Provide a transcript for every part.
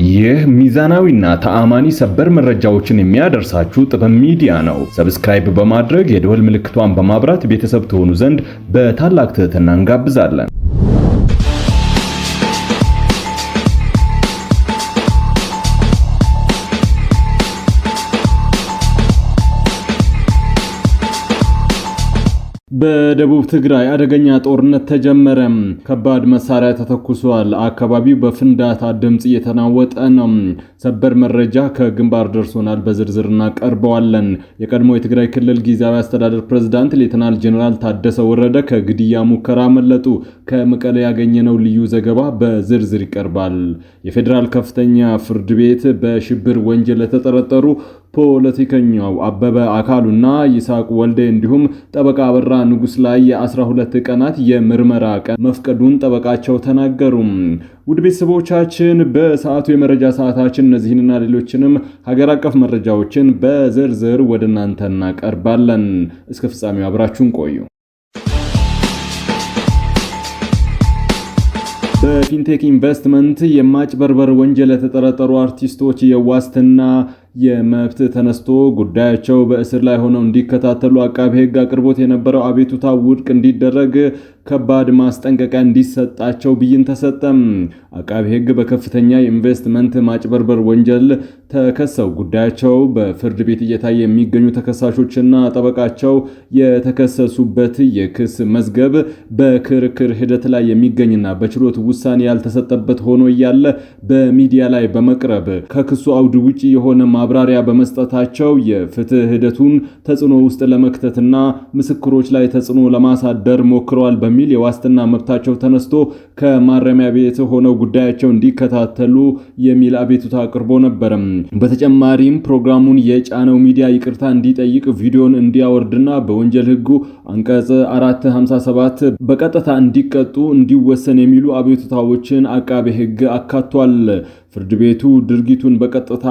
ይህ ሚዛናዊና ተአማኒ ሰበር መረጃዎችን የሚያደርሳችሁ ጥበብ ሚዲያ ነው። ሰብስክራይብ በማድረግ የደወል ምልክቷን በማብራት ቤተሰብ ትሆኑ ዘንድ በታላቅ ትህትና እንጋብዛለን። በደቡብ ትግራይ አደገኛ ጦርነት ተጀመረ። ከባድ መሳሪያ ተተኩሷል። አካባቢው በፍንዳታ ድምጽ እየተናወጠ ነው። ሰበር መረጃ ከግንባር ደርሶናል፣ በዝርዝር እናቀርበዋለን። የቀድሞ የትግራይ ክልል ጊዜያዊ አስተዳደር ፕሬዝዳንት ሌተናል ጄኔራል ታደሰ ወረደ ከግድያ ሙከራ መለጡ። ከመቀለ ያገኘነው ልዩ ዘገባ በዝርዝር ይቀርባል። የፌዴራል ከፍተኛ ፍርድ ቤት በሽብር ወንጀል ለተጠረጠሩ ፖለቲከኛው አበበ አካሉና ይስሐቅ ወልዴ እንዲሁም ጠበቃ አበራ ንጉስ ላይ የ12 ቀናት የምርመራ ቀን መፍቀዱን ጠበቃቸው ተናገሩ። ውድ ቤተሰቦቻችን በሰዓቱ የመረጃ ሰዓታችን እነዚህንና ሌሎችንም ሀገር አቀፍ መረጃዎችን በዝርዝር ወደ እናንተ እናቀርባለን። እስከ ፍጻሜው አብራችሁን ቆዩ። በፊንቴክ ኢንቨስትመንት የማጭበርበር ወንጀል የተጠረጠሩ አርቲስቶች የዋስትና የመብት ተነስቶ ጉዳያቸው በእስር ላይ ሆነው እንዲከታተሉ አቃቤ ሕግ አቅርቦት የነበረው አቤቱታ ውድቅ እንዲደረግ ከባድ ማስጠንቀቂያ እንዲሰጣቸው ብይን ተሰጠም። አቃቤ ሕግ በከፍተኛ የኢንቨስትመንት ማጭበርበር ወንጀል ተከሰው ጉዳያቸው በፍርድ ቤት እየታየ የሚገኙ ተከሳሾችና ጠበቃቸው የተከሰሱበት የክስ መዝገብ በክርክር ሂደት ላይ የሚገኝና በችሎት ውሳኔ ያልተሰጠበት ሆኖ እያለ በሚዲያ ላይ በመቅረብ ከክሱ አውድ ውጪ የሆነ ማብራሪያ በመስጠታቸው የፍትህ ሂደቱን ተጽዕኖ ውስጥ ለመክተትና ምስክሮች ላይ ተጽዕኖ ለማሳደር ሞክረዋል በሚል የዋስትና መብታቸው ተነስቶ ከማረሚያ ቤት ሆነው ጉዳያቸው እንዲከታተሉ የሚል አቤቱታ አቅርቦ ነበር። በተጨማሪም ፕሮግራሙን የጫነው ሚዲያ ይቅርታ እንዲጠይቅ ቪዲዮን እንዲያወርድና በወንጀል ህጉ አንቀጽ 457 በቀጥታ እንዲቀጡ እንዲወሰን የሚሉ አቤቱታዎችን አቃቤ ህግ አካቷል። ፍርድ ቤቱ ድርጊቱን በቀጥታ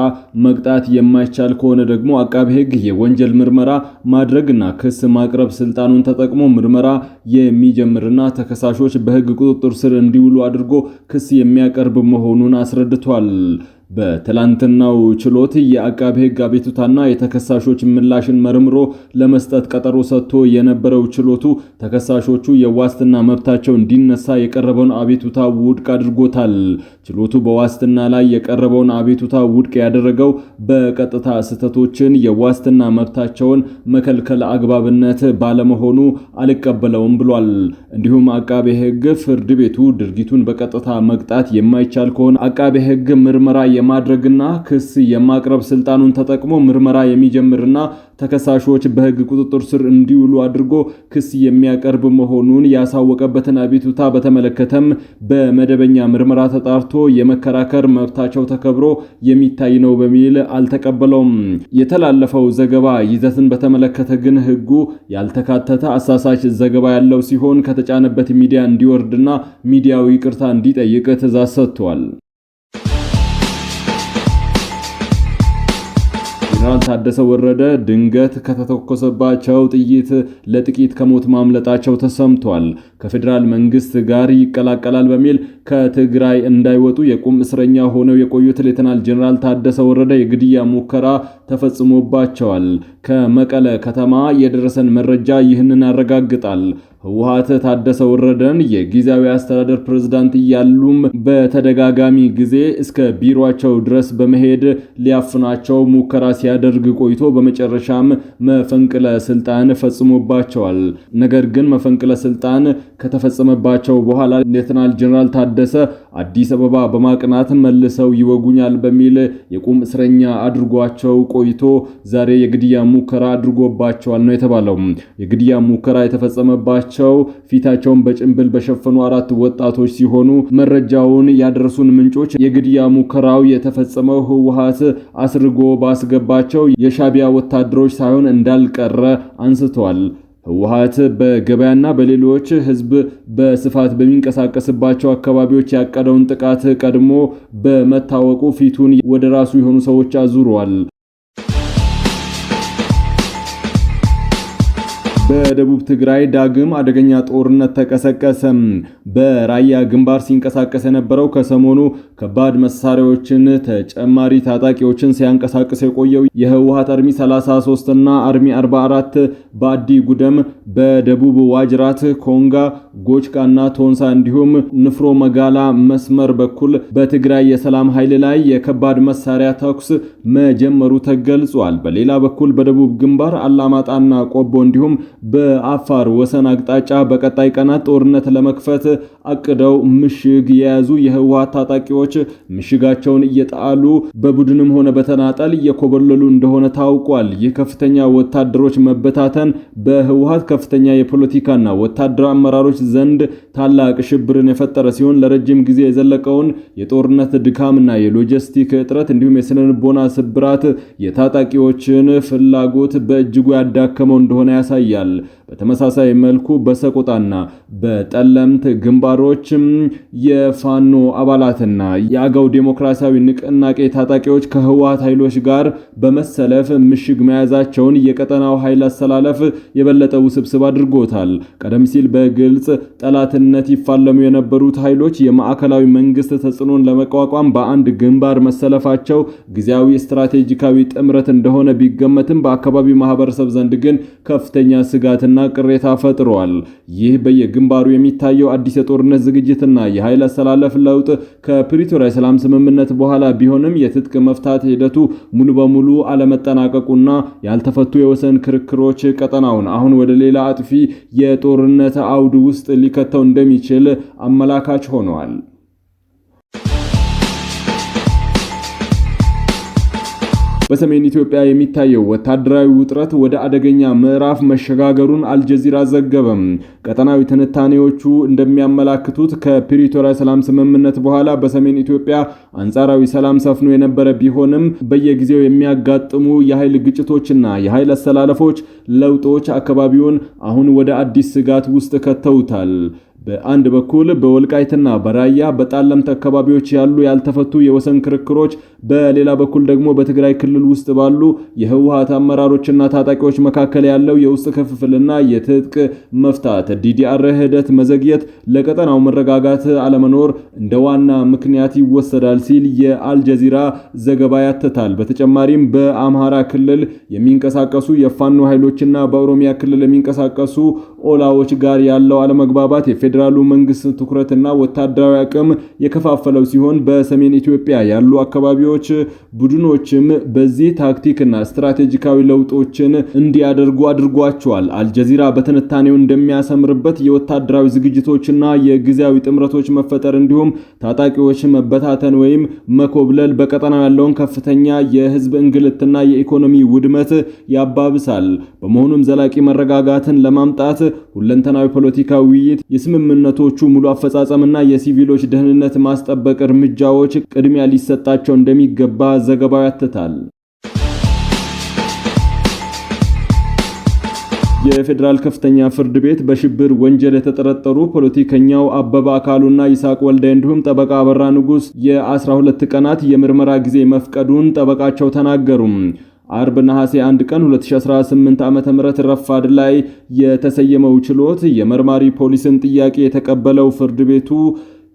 መቅጣት የማይቻል ከሆነ ደግሞ አቃቤ ህግ የወንጀል ምርመራ ማድረግና ክስ ማቅረብ ስልጣኑን ተጠቅሞ ምርመራ የሚጀምርና ተከሳሾች በህግ ቁጥጥር ስር እንዲውሉ አድርጎ ክስ የሚያቀርብ መሆኑን አስረድቷል። በትላንትናው ችሎት የአቃቤ ህግ አቤቱታና የተከሳሾች ምላሽን መርምሮ ለመስጠት ቀጠሮ ሰጥቶ የነበረው ችሎቱ ተከሳሾቹ የዋስትና መብታቸው እንዲነሳ የቀረበውን አቤቱታ ውድቅ አድርጎታል። ችሎቱ በዋስትና ላይ የቀረበውን አቤቱታ ውድቅ ያደረገው በቀጥታ ስህተቶችን የዋስትና መብታቸውን መከልከል አግባብነት ባለመሆኑ አልቀበለውም ብሏል። እንዲሁም አቃቤ ህግ ፍርድ ቤቱ ድርጊቱን በቀጥታ መቅጣት የማይቻል ከሆነ አቃቤ ህግ ምርመራ የማድረግና ክስ የማቅረብ ስልጣኑን ተጠቅሞ ምርመራ የሚጀምርና ተከሳሾች በህግ ቁጥጥር ስር እንዲውሉ አድርጎ ክስ የሚያቀርብ መሆኑን ያሳወቀበትን አቤቱታ በተመለከተም በመደበኛ ምርመራ ተጣርቶ የመከራከር መብታቸው ተከብሮ የሚታይ ነው በሚል አልተቀበለውም። የተላለፈው ዘገባ ይዘትን በተመለከተ ግን ህጉ ያልተካተተ አሳሳች ዘገባ ያለው ሲሆን ከተጫነበት ሚዲያ እንዲወርድና ሚዲያው ይቅርታ እንዲጠይቅ ትዕዛዝ ሰጥቷል። ጄኔራል ታደሰ ወረደ ድንገት ከተተኮሰባቸው ጥይት ለጥቂት ከሞት ማምለጣቸው ተሰምቷል። ከፌዴራል መንግስት ጋር ይቀላቀላል በሚል ከትግራይ እንዳይወጡ የቁም እስረኛ ሆነው የቆዩት ሌተናል ጄኔራል ታደሰ ወረደ የግድያ ሙከራ ተፈጽሞባቸዋል። ከመቀለ ከተማ የደረሰን መረጃ ይህንን ያረጋግጣል። ህወሓት ታደሰ ወረደን የጊዜያዊ አስተዳደር ፕሬዝዳንት እያሉም በተደጋጋሚ ጊዜ እስከ ቢሮአቸው ድረስ በመሄድ ሊያፍናቸው ሙከራ ሲያደርግ ቆይቶ በመጨረሻም መፈንቅለ ስልጣን ፈጽሞባቸዋል። ነገር ግን መፈንቅለ ስልጣን ከተፈጸመባቸው በኋላ ሌተናል ጄኔራል ታደሰ አዲስ አበባ በማቅናት መልሰው ይወጉኛል በሚል የቁም እስረኛ አድርጓቸው ቆይቶ ዛሬ የግድያ ሙከራ አድርጎባቸዋል ነው የተባለው። የግድያ ሙከራ የተፈጸመባቸው ፊታቸውን በጭንብል በሸፈኑ 4 ወጣቶች ሲሆኑ መረጃውን ያደረሱን ምንጮች የግድያ ሙከራው የተፈጸመው ህወሓት አስርጎ ባስገባቸው የሻቢያ ወታደሮች ሳይሆን እንዳልቀረ አንስተዋል። ህወሓት በገበያና በሌሎች ህዝብ በስፋት በሚንቀሳቀስባቸው አካባቢዎች ያቀደውን ጥቃት ቀድሞ በመታወቁ ፊቱን ወደ ራሱ የሆኑ ሰዎች አዙረዋል። በደቡብ ትግራይ ዳግም አደገኛ ጦርነት ተቀሰቀሰ። በራያ ግንባር ሲንቀሳቀስ የነበረው ከሰሞኑ ከባድ መሳሪያዎችን ተጨማሪ ታጣቂዎችን ሲያንቀሳቅስ የቆየው የህወሓት አርሚ 33 እና አርሚ 44 በአዲ ጉደም በደቡብ ዋጅራት ኮንጋ ጎችቃና ቶንሳ እንዲሁም ንፍሮ መጋላ መስመር በኩል በትግራይ የሰላም ኃይል ላይ የከባድ መሳሪያ ተኩስ መጀመሩ ተገልጿል። በሌላ በኩል በደቡብ ግንባር አላማጣና ቆቦ እንዲሁም በአፋር ወሰን አቅጣጫ በቀጣይ ቀናት ጦርነት ለመክፈት አቅደው ምሽግ የያዙ የህወሓት ታጣቂዎች ምሽጋቸውን እየጣሉ በቡድንም ሆነ በተናጠል እየኮበለሉ እንደሆነ ታውቋል። ይህ ከፍተኛ ወታደሮች መበታተን በህወሓት ከፍተኛ የፖለቲካና ወታደራዊ አመራሮች ዘንድ ታላቅ ሽብርን የፈጠረ ሲሆን ለረጅም ጊዜ የዘለቀውን የጦርነት ድካምና የሎጂስቲክ እጥረት እንዲሁም የስነልቦና ስብራት የታጣቂዎችን ፍላጎት በእጅጉ ያዳከመው እንደሆነ ያሳያል። በተመሳሳይ መልኩ በሰቆጣና በጠለምት ግንባሮች የፋኖ አባላትና የአገው ዴሞክራሲያዊ ንቅናቄ ታጣቂዎች ከህወሓት ኃይሎች ጋር በመሰለፍ ምሽግ መያዛቸውን የቀጠናው ኃይል አሰላለፍ የበለጠ ውስብስብ አድርጎታል። ቀደም ሲል በግልጽ ጠላትነት ይፋለሙ የነበሩት ኃይሎች የማዕከላዊ መንግስት ተጽዕኖን ለመቋቋም በአንድ ግንባር መሰለፋቸው ጊዜያዊ ስትራቴጂካዊ ጥምረት እንደሆነ ቢገመትም በአካባቢው ማህበረሰብ ዘንድ ግን ከፍተኛ ስጋትና ቅሬታ ፈጥሯል። ይህ በየግንባሩ የሚታየው አዲስ የጦርነት ዝግጅትና የኃይል አሰላለፍ ለውጥ ከፕሪቶሪያ ሰላም ስምምነት በኋላ ቢሆንም የትጥቅ መፍታት ሂደቱ ሙሉ በሙሉ አለመጠናቀቁና ያልተፈቱ የወሰን ክርክሮች ቀጠናውን አሁን ወደ ሌላ አጥፊ የጦርነት አውድ ውስጥ ሊከተው እንደሚችል አመላካች ሆነዋል። በሰሜን ኢትዮጵያ የሚታየው ወታደራዊ ውጥረት ወደ አደገኛ ምዕራፍ መሸጋገሩን አልጀዚራ ዘገበም። ቀጠናዊ ትንታኔዎቹ እንደሚያመላክቱት ከፕሪቶሪያ ሰላም ስምምነት በኋላ በሰሜን ኢትዮጵያ አንጻራዊ ሰላም ሰፍኖ የነበረ ቢሆንም በየጊዜው የሚያጋጥሙ የኃይል ግጭቶችና የኃይል አሰላለፎች ለውጦች አካባቢውን አሁን ወደ አዲስ ስጋት ውስጥ ከተውታል። በአንድ በኩል በወልቃይትና በራያ በጣለምት አካባቢዎች ያሉ ያልተፈቱ የወሰን ክርክሮች፣ በሌላ በኩል ደግሞ በትግራይ ክልል ውስጥ ባሉ የህወሓት አመራሮችና ታጣቂዎች መካከል ያለው የውስጥ ክፍፍልና የትጥቅ መፍታት ዲዲአር ሂደት መዘግየት ለቀጠናው መረጋጋት አለመኖር እንደ ዋና ምክንያት ይወሰዳል ሲል የአልጀዚራ ዘገባ ያትታል። በተጨማሪም በአምሃራ ክልል የሚንቀሳቀሱ የፋኖ ኃይሎችና በኦሮሚያ ክልል የሚንቀሳቀሱ ኦላዎች ጋር ያለው አለመግባባት የፌዴራሉ መንግስት ትኩረትና ወታደራዊ አቅም የከፋፈለው ሲሆን በሰሜን ኢትዮጵያ ያሉ አካባቢዎች ቡድኖችም በዚህ ታክቲክና ስትራቴጂካዊ ለውጦችን እንዲያደርጉ አድርጓቸዋል። አልጀዚራ በትንታኔው እንደሚያሰምርበት የወታደራዊ ዝግጅቶችና የጊዜያዊ ጥምረቶች መፈጠር እንዲሁም ታጣቂዎች መበታተን ወይም መኮብለል በቀጠናው ያለውን ከፍተኛ የህዝብ እንግልትና የኢኮኖሚ ውድመት ያባብሳል። በመሆኑም ዘላቂ መረጋጋትን ለማምጣት ሁለንተናዊ ፖለቲካዊ ውይይት፣ የስምምነቶቹ ሙሉ አፈጻጸምና የሲቪሎች ደህንነት ማስጠበቅ እርምጃዎች ቅድሚያ ሊሰጣቸው እንደሚገባ ዘገባው ያትታል። የፌዴራል ከፍተኛ ፍርድ ቤት በሽብር ወንጀል የተጠረጠሩ ፖለቲከኛው አበባ አካሉና ይስሐቅ ወልደ እንዲሁም ጠበቃ አበራ ንጉስ የ12 ቀናት የምርመራ ጊዜ መፍቀዱን ጠበቃቸው ተናገሩ። አርብ ነሐሴ 1 ቀን 2018 ዓ.ም ረፋድ ላይ የተሰየመው ችሎት የመርማሪ ፖሊስን ጥያቄ የተቀበለው ፍርድ ቤቱ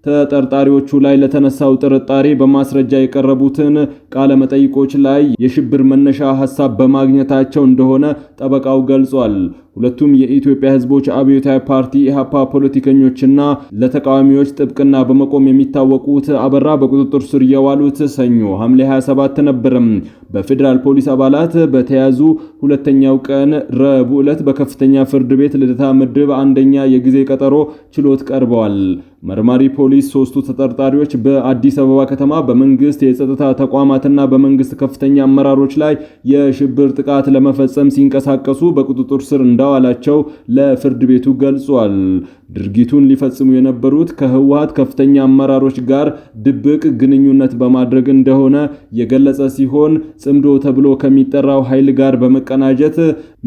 ተጠርጣሪዎቹ ላይ ለተነሳው ጥርጣሬ በማስረጃ የቀረቡትን ቃለ መጠይቆች ላይ የሽብር መነሻ ሐሳብ በማግኘታቸው እንደሆነ ጠበቃው ገልጿል። ሁለቱም የኢትዮጵያ ሕዝቦች አብዮታዊ ፓርቲ ኢሃፓ ፖለቲከኞችና ለተቃዋሚዎች ጥብቅና በመቆም የሚታወቁት አበራ በቁጥጥር ስር የዋሉት ሰኞ ሐምሌ 27 ነበር። በፌዴራል ፖሊስ አባላት በተያዙ ሁለተኛው ቀን ረቡዕ ዕለት በከፍተኛ ፍርድ ቤት ልደታ ምድብ አንደኛ የጊዜ ቀጠሮ ችሎት ቀርበዋል። መርማሪ ፖሊስ ሶስቱ ተጠርጣሪዎች በአዲስ አበባ ከተማ በመንግስት የጸጥታ ተቋማትና በመንግስት ከፍተኛ አመራሮች ላይ የሽብር ጥቃት ለመፈጸም ሲንቀሳቀሱ በቁጥጥር ስር እንዳዋላቸው ለፍርድ ቤቱ ገልጿል። ድርጊቱን ሊፈጽሙ የነበሩት ከህወሓት ከፍተኛ አመራሮች ጋር ድብቅ ግንኙነት በማድረግ እንደሆነ የገለጸ ሲሆን ጽምዶ ተብሎ ከሚጠራው ኃይል ጋር በመቀናጀት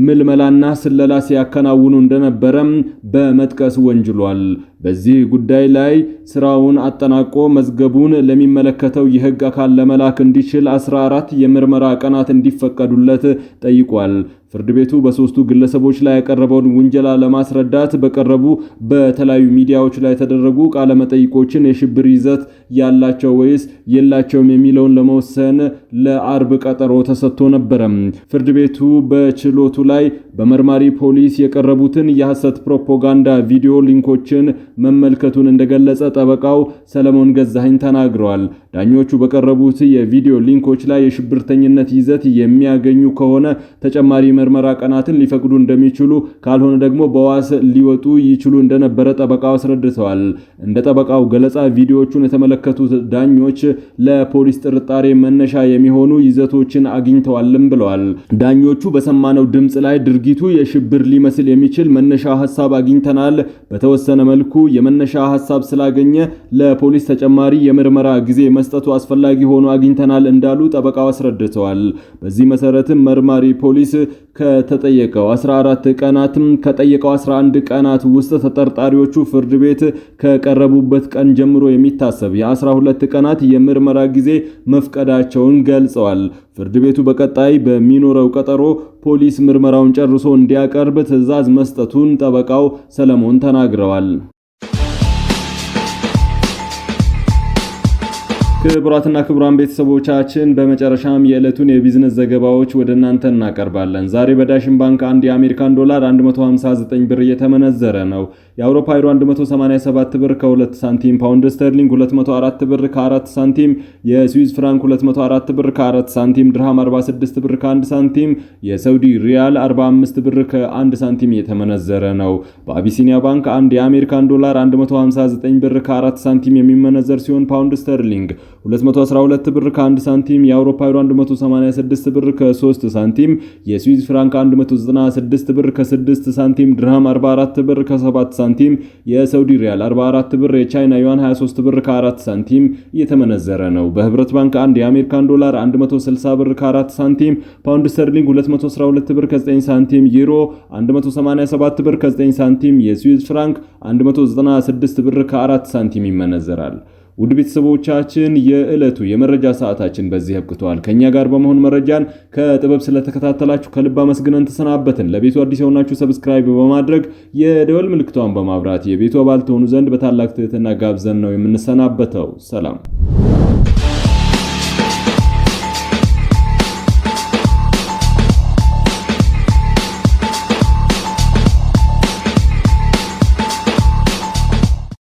ምልመላና ስለላ ሲያከናውኑ እንደነበረም በመጥቀስ ወንጅሏል። በዚህ ጉዳይ ላይ ስራውን አጠናቆ መዝገቡን ለሚመለከተው የህግ አካል ለመላክ እንዲችል 14 የምርመራ ቀናት እንዲፈቀዱለት ጠይቋል። ፍርድ ቤቱ በሶስቱ ግለሰቦች ላይ ያቀረበውን ውንጀላ ለማስረዳት በቀረቡ በተለያዩ ሚዲያዎች ላይ የተደረጉ ቃለ መጠይቆችን የሽብር ይዘት ያላቸው ወይስ የላቸውም የሚለውን ለመወሰን ለአርብ ቀጠሮ ተሰጥቶ ነበር። ፍርድ ቤቱ በችሎቱ ላይ በመርማሪ ፖሊስ የቀረቡትን የሐሰት ፕሮፓጋንዳ ቪዲዮ ሊንኮችን መመልከቱን እንደገለጸ ጠበቃው ሰለሞን ገዛኸኝ ተናግረዋል። ዳኞቹ በቀረቡት የቪዲዮ ሊንኮች ላይ የሽብርተኝነት ይዘት የሚያገኙ ከሆነ ተጨማሪ ምርመራ ቀናትን ሊፈቅዱ እንደሚችሉ፣ ካልሆነ ደግሞ በዋስ ሊወጡ ይችሉ እንደነበረ ጠበቃው አስረድተዋል። እንደ ጠበቃው ገለጻ ቪዲዮዎቹን የተመለከቱት ዳኞች ለፖሊስ ጥርጣሬ መነሻ የሚሆኑ ይዘቶችን አግኝተዋልም ብለዋል። ዳኞቹ በሰማነው ድምጽ ላይ ድርጊቱ የሽብር ሊመስል የሚችል መነሻ ሐሳብ አግኝተናል። በተወሰነ መልኩ የመነሻ ሐሳብ ስላገኘ ለፖሊስ ተጨማሪ የምርመራ ጊዜ መስጠቱ አስፈላጊ ሆኖ አግኝተናል እንዳሉ ጠበቃው አስረድተዋል። በዚህ መሰረትም መርማሪ ፖሊስ ከተጠየቀው 14 ቀናትም ከጠየቀው 11 ቀናት ውስጥ ተጠርጣሪዎቹ ፍርድ ቤት ከቀረቡበት ቀን ጀምሮ የሚታሰብ የ12 ቀናት የምርመራ ጊዜ መፍቀዳቸውን ገልጸዋል። ፍርድ ቤቱ በቀጣይ በሚኖረው ቀጠሮ ፖሊስ ምርመራውን ጨርሶ እንዲያቀርብ ትዕዛዝ መስጠቱን ጠበቃው ሰለሞን ተናግረዋል። ክቡራትና ክቡራን ቤተሰቦቻችን በመጨረሻም የዕለቱን የቢዝነስ ዘገባዎች ወደ እናንተ እናቀርባለን። ዛሬ በዳሽን ባንክ አንድ የአሜሪካን ዶላር 159 ብር እየተመነዘረ ነው። የአውሮፓ ዩሮ 187 ብር ከ2 ሳንቲም፣ ፓውንድ ስተርሊንግ 204 ብር ከ4 ሳንቲም፣ የስዊዝ ፍራንክ 204 ብር ከ4 ሳንቲም፣ ድርሃም 46 ብር ከ1 ሳንቲም፣ የሳውዲ ሪያል 45 ብር ከ1 ሳንቲም እየተመነዘረ ነው። በአቢሲኒያ ባንክ አንድ የአሜሪካን ዶላር 159 ብር ከ4 ሳንቲም የሚመነዘር ሲሆን ፓውንድ ስተርሊንግ 212 ብር ከ1 ሳንቲም፣ የአውሮፓ ዩሮ 186 ብር ከ3 ሳንቲም፣ የስዊዝ ፍራንክ 196 ብር ከ6 ሳንቲም፣ ድርሃም 44 ብር ከ7 ሳንቲም፣ የሳውዲ ሪያል 44 ብር፣ የቻይና ዩዋን 23 ብር ከ4 ሳንቲም እየተመነዘረ ነው። በህብረት ባንክ አንድ የአሜሪካን ዶላር 160 ብር ከ4 ሳንቲም፣ ፓውንድ ስተርሊንግ 212 ብር ከ9 ሳንቲም፣ ዩሮ 187 ብር ከ9 ሳንቲም፣ የስዊዝ ፍራንክ 196 ብር ከ4 ሳንቲም ይመነዘራል። ውድ ቤተሰቦቻችን የዕለቱ የመረጃ ሰዓታችን በዚህ አብቅቷል። ከኛ ጋር በመሆን መረጃን ከጥበብ ስለተከታተላችሁ ከልብ አመስግነን ተሰናበትን። ለቤቱ አዲስ የሆናችሁ ሰብስክራይብ በማድረግ የደወል ምልክቷን በማብራት የቤቱ አባል ትሆኑ ዘንድ በታላቅ ትህትና ጋብዘን ነው የምንሰናበተው። ሰላም።